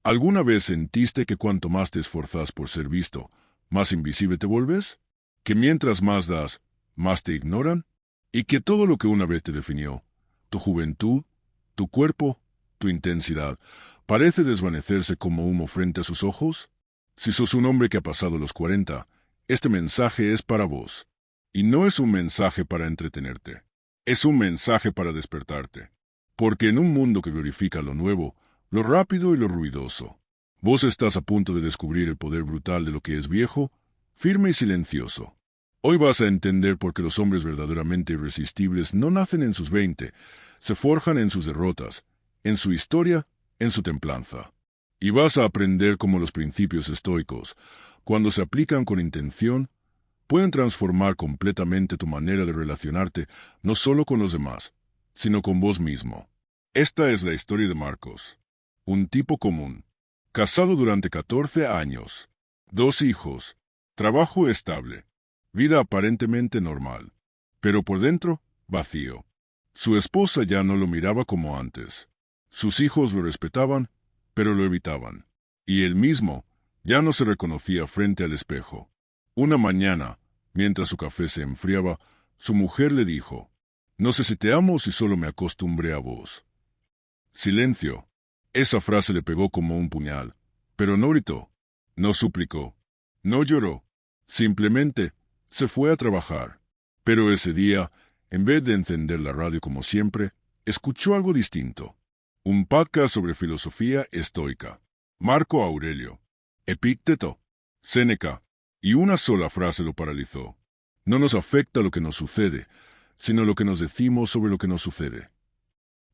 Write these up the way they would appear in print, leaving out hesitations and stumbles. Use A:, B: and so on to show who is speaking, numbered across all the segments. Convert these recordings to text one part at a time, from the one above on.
A: ¿Alguna vez sentiste que cuanto más te esforzas por ser visto, más invisible te vuelves? ¿Que mientras más das, más te ignoran? ¿Y que todo lo que una vez te definió, tu juventud, tu cuerpo, tu intensidad, parece desvanecerse como humo frente a sus ojos? Si sos un hombre que ha pasado los 40, este mensaje es para vos. Y no es un mensaje para entretenerte. Es un mensaje para despertarte. Porque en un mundo que glorifica lo nuevo, lo rápido y lo ruidoso, vos estás a punto de descubrir el poder brutal de lo que es viejo, firme y silencioso. Hoy vas a entender por qué los hombres verdaderamente irresistibles no nacen en sus 20, se forjan en sus derrotas, en su historia, en su templanza. Y vas a aprender cómo los principios estoicos, cuando se aplican con intención, pueden transformar completamente tu manera de relacionarte no solo con los demás, sino con vos mismo. Esta es la historia de Marcos, un tipo común, casado durante 14 años, 2 hijos, trabajo estable, vida aparentemente normal, pero por dentro, vacío. Su esposa ya no lo miraba como antes. Sus hijos lo respetaban, pero lo evitaban. Y él mismo ya no se reconocía frente al espejo. Una mañana, mientras su café se enfriaba, su mujer le dijo: «No sé si te amo o si solo me acostumbré a vos». Silencio. Esa frase le pegó como un puñal, pero no gritó, no suplicó, no lloró. Simplemente se fue a trabajar. Pero ese día, en vez de encender la radio como siempre, escuchó algo distinto. Un podcast sobre filosofía estoica. Marco Aurelio, Epicteto, Séneca, y una sola frase lo paralizó. No nos afecta lo que nos sucede, sino lo que nos decimos sobre lo que nos sucede.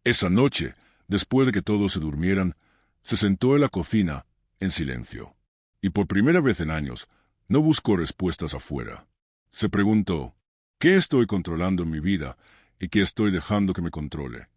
A: Esa noche, después de que todos se durmieran, se sentó en la cocina, en silencio. Y por primera vez en años, no buscó respuestas afuera. Se preguntó: ¿qué estoy controlando en mi vida y qué estoy dejando que me controle?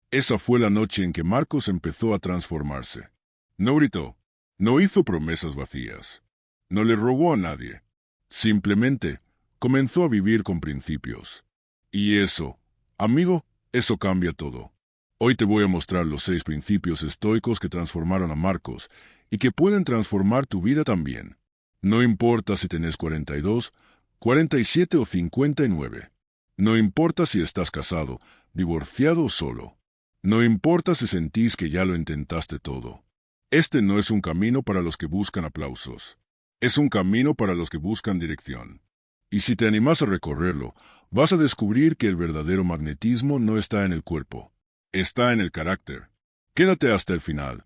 A: Esa fue la noche en que Marcos empezó a transformarse. No gritó, no hizo promesas vacías, no le robó a nadie. Simplemente comenzó a vivir con principios. Y eso, amigo, eso cambia todo. Hoy te voy a mostrar los 6 principios estoicos que transformaron a Marcos y que pueden transformar tu vida también. No importa si tenés 42, 47 o 59. No importa si estás casado, divorciado o solo. No importa si sentís que ya lo intentaste todo. Este no es un camino para los que buscan aplausos. Es un camino para los que buscan dirección. Y si te animas a recorrerlo, vas a descubrir que el verdadero magnetismo no está en el cuerpo. Está en el carácter. Quédate hasta el final,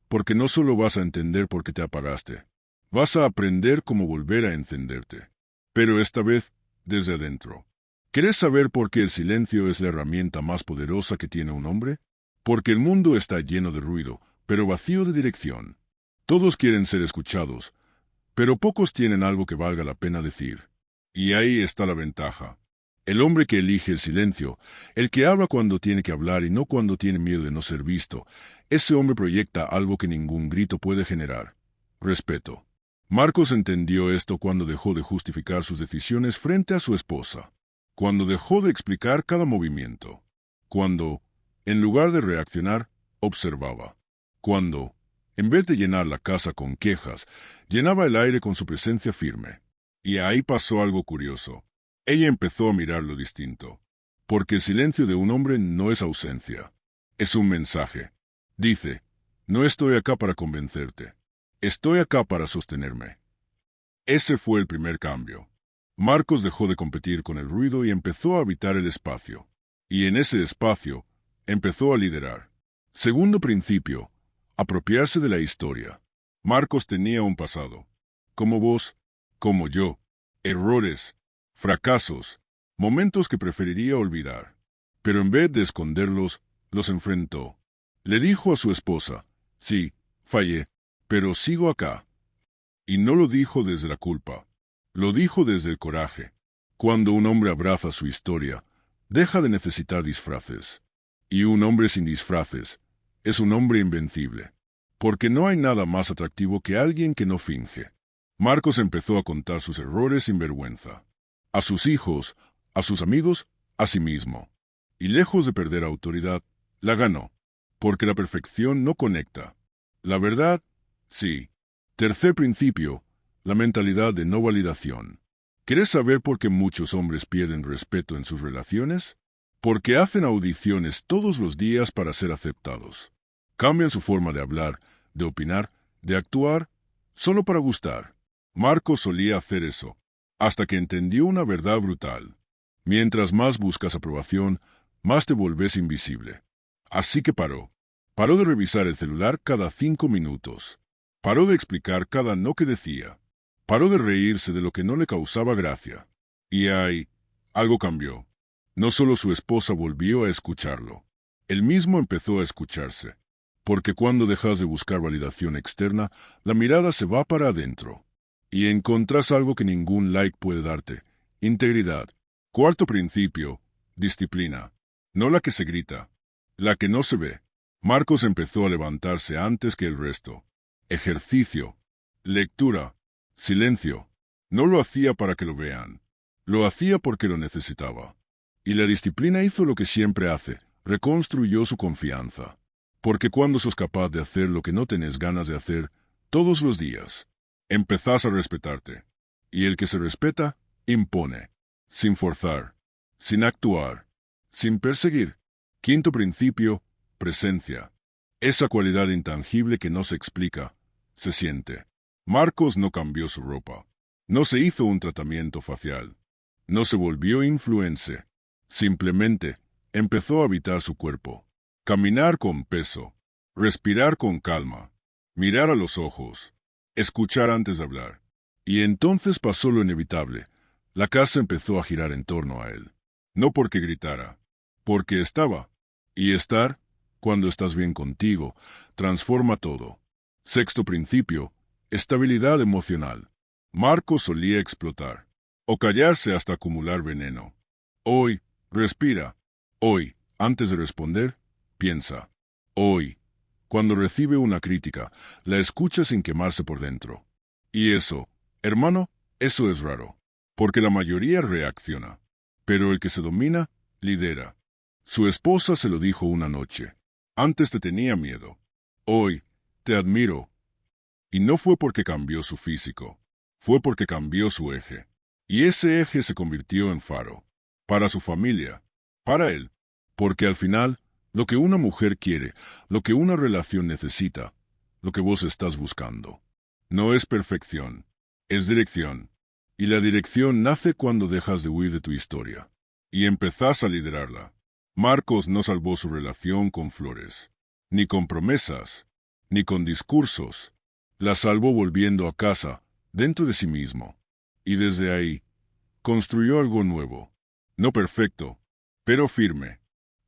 A: porque no solo vas a entender por qué te apagaste, vas a aprender cómo volver a encenderte. Pero esta vez, desde adentro. ¿Querés saber por qué el silencio es la herramienta más poderosa que tiene un hombre? Porque el mundo está lleno de ruido, pero vacío de dirección. Todos quieren ser escuchados, pero pocos tienen algo que valga la pena decir. Y ahí está la ventaja. El hombre que elige el silencio, el que habla cuando tiene que hablar y no cuando tiene miedo de no ser visto, ese hombre proyecta algo que ningún grito puede generar: respeto. Marcos entendió esto cuando dejó de justificar sus decisiones frente a su esposa, cuando dejó de explicar cada movimiento, cuando, en lugar de reaccionar, observaba, cuando, en vez de llenar la casa con quejas, llenaba el aire con su presencia firme. Y ahí pasó algo curioso. Ella empezó a mirarlo distinto, porque el silencio de un hombre no es ausencia, es un mensaje. Dice: no estoy acá para convencerte, estoy acá para sostenerme. Ese fue el primer cambio. Marcos dejó de competir con el ruido y empezó a habitar el espacio. Y en ese espacio, empezó a liderar. Segundo principio: apropiarse de la historia. Marcos tenía un pasado, como vos, como yo, errores, fracasos, momentos que preferiría olvidar. Pero en vez de esconderlos, los enfrentó. Le dijo a su esposa: sí, fallé, pero sigo acá. Y no lo dijo desde la culpa, lo dijo desde el coraje. Cuando un hombre abraza su historia, deja de necesitar disfraces. Y un hombre sin disfraces es un hombre invencible, porque no hay nada más atractivo que alguien que no finge. Marcos empezó a contar sus errores sin vergüenza. A sus hijos, a sus amigos, a sí mismo. Y lejos de perder autoridad, la ganó. Porque la perfección no conecta. La verdad, sí. Tercer principio, la mentalidad de no validación. ¿Quieres saber por qué muchos hombres pierden respeto en sus relaciones? Porque hacen audiciones todos los días para ser aceptados. Cambian su forma de hablar, de opinar, de actuar, solo para gustar. Marco solía hacer eso, hasta que entendió una verdad brutal. Mientras más buscas aprobación, más te volvés invisible. Así que paró. Paró de revisar el celular cada 5 minutos. Paró de explicar cada no que decía. Paró de reírse de lo que no le causaba gracia. Y ahí, algo cambió. No solo su esposa volvió a escucharlo. Él mismo empezó a escucharse. Porque cuando dejas de buscar validación externa, la mirada se va para adentro. Y encontrás algo que ningún like puede darte. Integridad. Cuarto principio, disciplina. No la que se grita, la que no se ve. Marcos empezó a levantarse antes que el resto. Ejercicio, lectura, silencio. No lo hacía para que lo vean. Lo hacía porque lo necesitaba. Y la disciplina hizo lo que siempre hace, reconstruyó su confianza. Porque cuando sos capaz de hacer lo que no tenés ganas de hacer, todos los días, empezás a respetarte. Y el que se respeta, impone. Sin forzar, sin actuar, sin perseguir. Quinto principio, presencia. Esa cualidad intangible que no se explica, se siente. Marcos no cambió su ropa. No se hizo un tratamiento facial. No se volvió influencer. Simplemente empezó a habitar su cuerpo. Caminar con peso. Respirar con calma. Mirar a los ojos. Escuchar antes de hablar. Y entonces pasó lo inevitable. La casa empezó a girar en torno a él. No porque gritara, porque estaba. Y estar, cuando estás bien contigo, transforma todo. Sexto principio, estabilidad emocional. Marco solía explotar, o callarse hasta acumular veneno. Hoy, respira. Hoy, antes de responder, piensa. Hoy, cuando recibe una crítica, la escucha sin quemarse por dentro. Y eso, hermano, eso es raro. Porque la mayoría reacciona. Pero el que se domina, lidera. Su esposa se lo dijo una noche. Antes te tenía miedo. Hoy, te admiro. Y no fue porque cambió su físico. Fue porque cambió su eje. Y ese eje se convirtió en faro. Para su familia. Para él. Porque al final, lo que una mujer quiere, lo que una relación necesita, lo que vos estás buscando, no es perfección. Es dirección. Y la dirección nace cuando dejas de huir de tu historia y empezás a liderarla. Marcos no salvó su relación con flores, ni con promesas, ni con discursos. La salvó volviendo a casa, dentro de sí mismo. Y desde ahí, construyó algo nuevo. No perfecto, pero firme.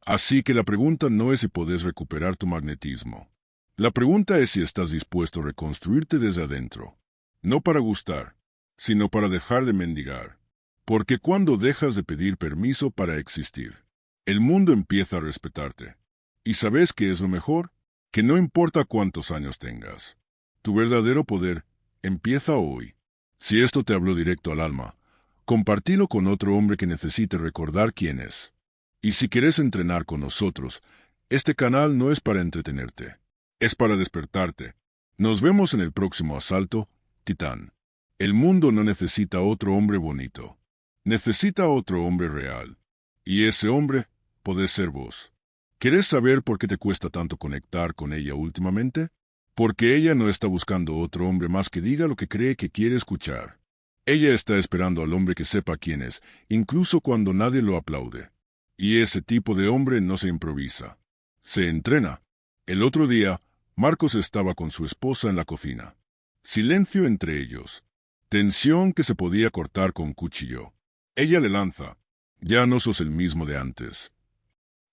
A: Así que la pregunta no es si podés recuperar tu magnetismo. La pregunta es si estás dispuesto a reconstruirte desde adentro. No para gustar, sino para dejar de mendigar. Porque cuando dejas de pedir permiso para existir, el mundo empieza a respetarte. ¿Y sabes qué es lo mejor? Que no importa cuántos años tengas. Tu verdadero poder empieza hoy. Si esto te habló directo al alma, compartilo con otro hombre que necesite recordar quién es. Y si quieres entrenar con nosotros, este canal no es para entretenerte, es para despertarte. Nos vemos en el próximo asalto, Titán. El mundo no necesita otro hombre bonito. Necesita otro hombre real. Y ese hombre podés ser vos. ¿Querés saber por qué te cuesta tanto conectar con ella últimamente? Porque ella no está buscando otro hombre más que diga lo que cree que quiere escuchar. Ella está esperando al hombre que sepa quién es, incluso cuando nadie lo aplaude. Y ese tipo de hombre no se improvisa. Se entrena. El otro día, Marcos estaba con su esposa en la cocina. Silencio entre ellos. Tensión que se podía cortar con cuchillo. Ella le lanza. Ya no sos el mismo de antes.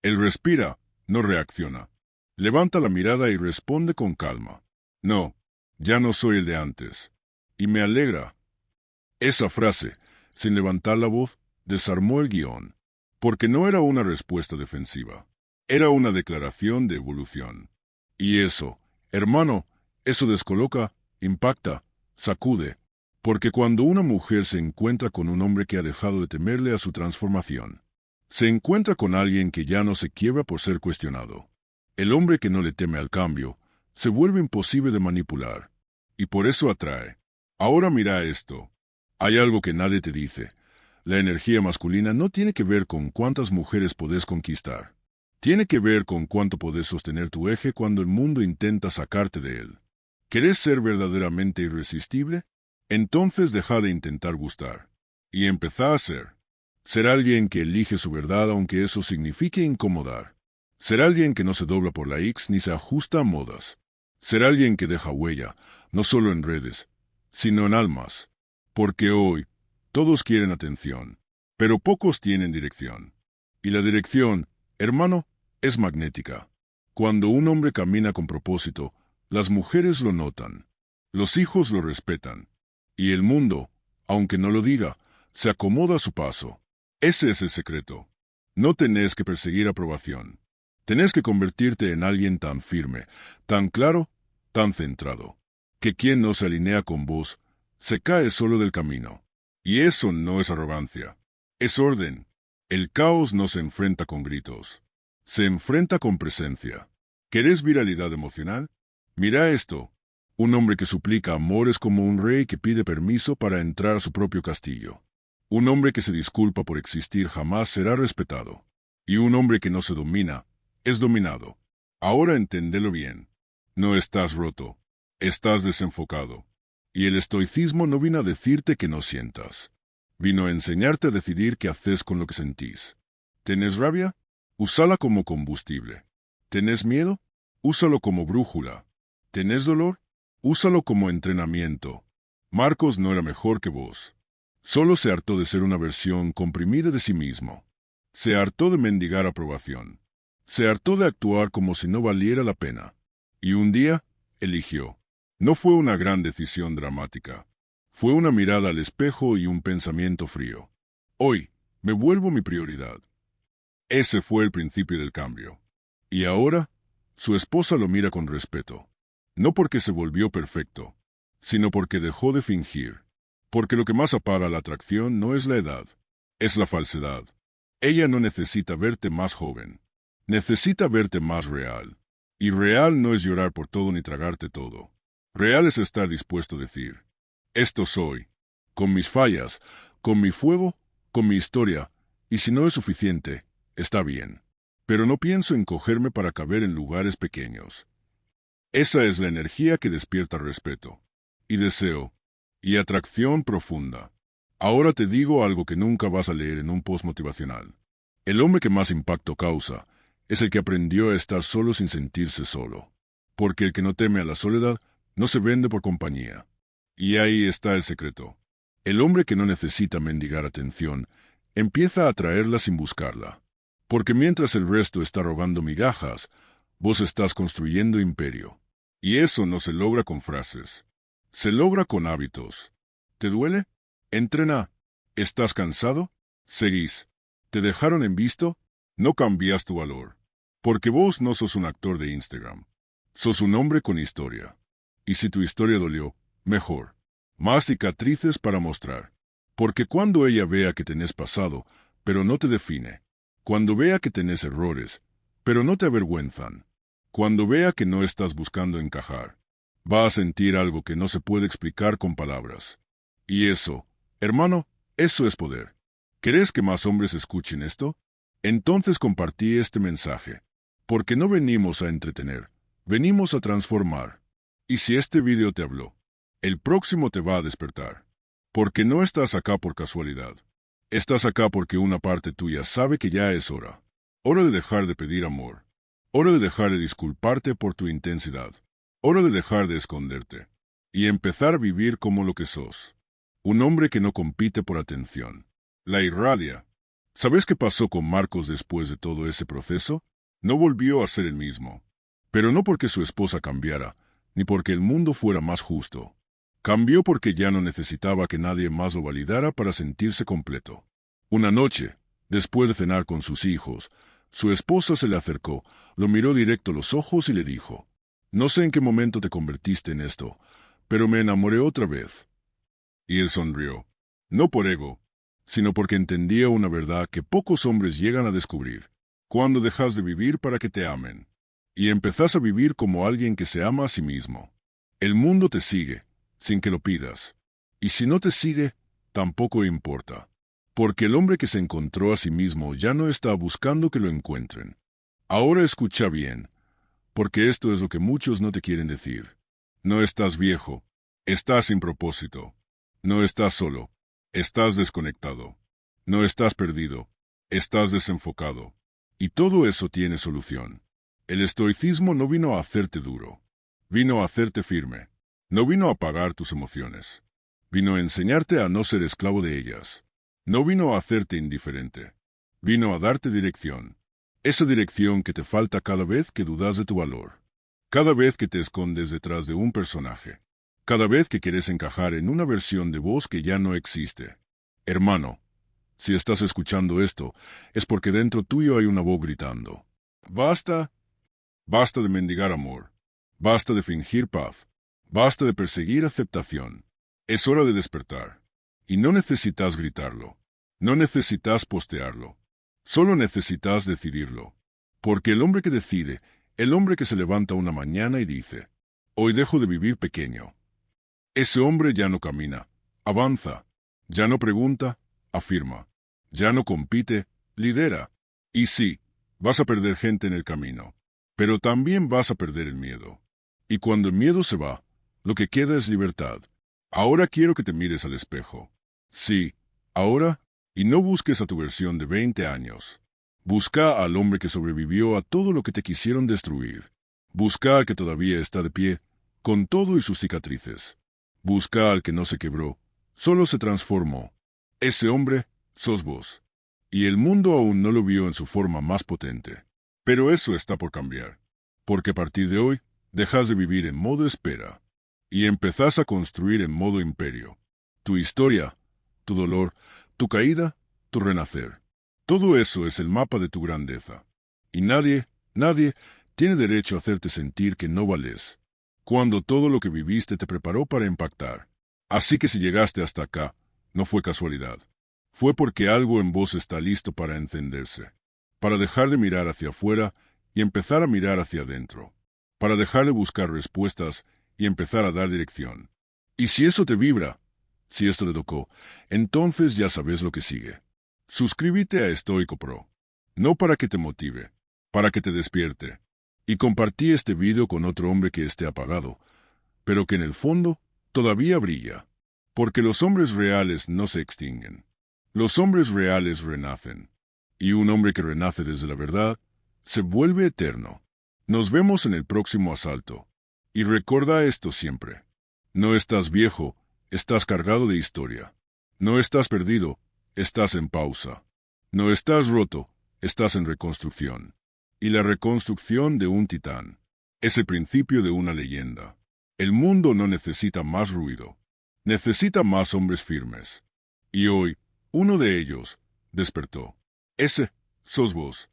A: Él respira, no reacciona. Levanta la mirada y responde con calma. No, ya no soy el de antes. Y me alegra. Esa frase, sin levantar la voz, desarmó el guión. Porque no era una respuesta defensiva. Era una declaración de evolución. Y eso, hermano, eso descoloca, impacta, sacude. Porque cuando una mujer se encuentra con un hombre que ha dejado de temerle a su transformación, se encuentra con alguien que ya no se quiebra por ser cuestionado. El hombre que no le teme al cambio, Se vuelve imposible de manipular. Y por eso atrae. Ahora mira esto. Hay algo que nadie te dice. La energía masculina no tiene que ver con cuántas mujeres podés conquistar. Tiene que ver con cuánto podés sostener tu eje cuando el mundo intenta sacarte de él. ¿Querés ser verdaderamente irresistible? Entonces deja de intentar gustar. Y empezá a ser. Ser alguien que elige su verdad aunque eso signifique incomodar. Ser alguien que no se dobla por la X ni se ajusta a modas. Ser alguien que deja huella, no solo en redes, sino en almas. Porque hoy, todos quieren atención, pero pocos tienen dirección. Y la dirección, hermano, es magnética. Cuando un hombre camina con propósito, las mujeres lo notan, los hijos lo respetan, y el mundo, aunque no lo diga, se acomoda a su paso. Ese es el secreto. No tenés que perseguir aprobación. Tenés que convertirte en alguien tan firme, tan claro, tan centrado, que quien no se alinea con vos, se cae solo del camino. Y eso no es arrogancia. Es orden. El caos no se enfrenta con gritos. Se enfrenta con presencia. ¿Querés viralidad emocional? Mira esto. Un hombre que suplica amor es como un rey que pide permiso para entrar a su propio castillo. Un hombre que se disculpa por existir jamás será respetado. Y un hombre que no se domina, es dominado. Ahora enténdelo bien. No estás roto. Estás desenfocado. Y el estoicismo no vino a decirte que no sientas. Vino a enseñarte a decidir qué haces con lo que sentís. ¿Tenés rabia? Úsala como combustible. ¿Tenés miedo? Úsalo como brújula. ¿Tenés dolor? Úsalo como entrenamiento. Marcos no era mejor que vos. Solo se hartó de ser una versión comprimida de sí mismo. Se hartó de mendigar aprobación. Se hartó de actuar como si no valiera la pena. Y un día, eligió. No fue una gran decisión dramática. Fue una mirada al espejo y un pensamiento frío. Hoy, me vuelvo mi prioridad. Ese fue el principio del cambio. Y ahora, su esposa lo mira con respeto. No porque se volvió perfecto, sino porque dejó de fingir. Porque lo que más apaga la atracción no es la edad, es la falsedad. Ella no necesita verte más joven. Necesita verte más real. Y real no es llorar por todo ni tragarte todo. Real es estar dispuesto a decir, esto soy, con mis fallas, con mi fuego, con mi historia, y si no es suficiente, está bien. Pero no pienso en cogerme para caber en lugares pequeños. Esa es la energía que despierta respeto, y deseo, y atracción profunda. Ahora te digo algo que nunca vas a leer en un post motivacional. El hombre que más impacto causa es el que aprendió a estar solo sin sentirse solo. Porque el que no teme a la soledad no se vende por compañía. Y ahí está el secreto. El hombre que no necesita mendigar atención empieza a atraerla sin buscarla. Porque mientras el resto está robando migajas, vos estás construyendo imperio. Y eso no se logra con frases. Se logra con hábitos. ¿Te duele? Entrena. ¿Estás cansado? Seguís. ¿Te dejaron en visto? No cambias tu valor. Porque vos no sos un actor de Instagram. Sos un hombre con historia. Y si tu historia dolió, mejor. Más cicatrices para mostrar. Porque cuando ella vea que tenés pasado, pero no te define. Cuando vea que tenés errores, pero no te avergüenzan. Cuando vea que no estás buscando encajar, va a sentir algo que no se puede explicar con palabras. Y eso, hermano, eso es poder. ¿Querés que más hombres escuchen esto? Entonces compartí este mensaje. Porque no venimos a entretener, venimos a transformar. Y si este video te habló, el próximo te va a despertar. Porque no estás acá por casualidad. Estás acá porque una parte tuya sabe que ya es hora. Hora de dejar de pedir amor. Hora de dejar de disculparte por tu intensidad. Hora de dejar de esconderte. Y empezar a vivir como lo que sos. Un hombre que no compite por atención. La irradia. ¿Sabes qué pasó con Marcos después de todo ese proceso? No volvió a ser el mismo. Pero no porque su esposa cambiara, ni porque el mundo fuera más justo. Cambió porque ya no necesitaba que nadie más lo validara para sentirse completo. Una noche, después de cenar con sus hijos, su esposa se le acercó, lo miró directo a los ojos y le dijo, «No sé en qué momento te convertiste en esto, pero me enamoré otra vez». Y él sonrió, no por ego, sino porque entendía una verdad que pocos hombres llegan a descubrir. Cuando dejas de vivir para que te amen. y empezás a vivir como alguien que se ama a sí mismo. El mundo te sigue, sin que lo pidas. Y si no te sigue, tampoco importa. Porque el hombre que se encontró a sí mismo ya no está buscando que lo encuentren. Ahora escucha bien, porque esto es lo que muchos no te quieren decir. No estás viejo, estás sin propósito. No estás solo, estás desconectado. No estás perdido, estás desenfocado. Y todo eso tiene solución. El estoicismo no vino a hacerte duro, vino a hacerte firme. No vino a apagar tus emociones. Vino a enseñarte a no ser esclavo de ellas. No vino a hacerte indiferente. Vino a darte dirección. Esa dirección que te falta cada vez que dudas de tu valor. Cada vez que te escondes detrás de un personaje. Cada vez que quieres encajar en una versión de vos que ya no existe. Hermano, si estás escuchando esto, es porque dentro tuyo hay una voz gritando. Basta, basta de mendigar amor. Basta de fingir paz. Basta de perseguir aceptación. Es hora de despertar. Y no necesitas gritarlo. No necesitas postearlo. Solo necesitas decidirlo. Porque el hombre que decide, el hombre que se levanta una mañana y dice, hoy dejo de vivir pequeño. Ese hombre ya no camina, avanza. Ya no pregunta, afirma. Ya no compite, lidera. Y sí, vas a perder gente en el camino. Pero también vas a perder el miedo. Y cuando el miedo se va, lo que queda es libertad. Ahora quiero que te mires al espejo. Sí, ahora, y no busques a tu versión de 20 años. Busca al hombre que sobrevivió a todo lo que te quisieron destruir. Busca al que todavía está de pie, con todo y sus cicatrices. Busca al que no se quebró, solo se transformó. Ese hombre sos vos. Y el mundo aún no lo vio en su forma más potente. Pero eso está por cambiar. Porque a partir de hoy, dejas de vivir en modo espera. Y empezás a construir en modo imperio. Tu historia, tu dolor, tu caída, tu renacer. Todo eso es el mapa de tu grandeza. Y nadie tiene derecho a hacerte sentir que no vales, cuando todo lo que viviste te preparó para impactar. Así que si llegaste hasta acá, no fue casualidad. Fue porque algo en vos está listo para encenderse, para dejar de mirar hacia afuera y empezar a mirar hacia adentro, para dejar de buscar respuestas y empezar a dar dirección. Y si eso te vibra, si esto te tocó, entonces ya sabes lo que sigue. Suscríbete a Estoico Pro, no para que te motive, para que te despierte. Y compartí este video con otro hombre que esté apagado, pero que en el fondo todavía brilla. Porque los hombres reales no se extinguen. Los hombres reales renacen. Y un hombre que renace desde la verdad se vuelve eterno. Nos vemos en el próximo asalto. Y recuerda esto siempre. No estás viejo, estás cargado de historia. No estás perdido, estás en pausa. No estás roto, estás en reconstrucción. Y la reconstrucción de un titán es el principio de una leyenda. El mundo no necesita más ruido. Necesita más hombres firmes. Y hoy, uno de ellos despertó. Ese sos vos.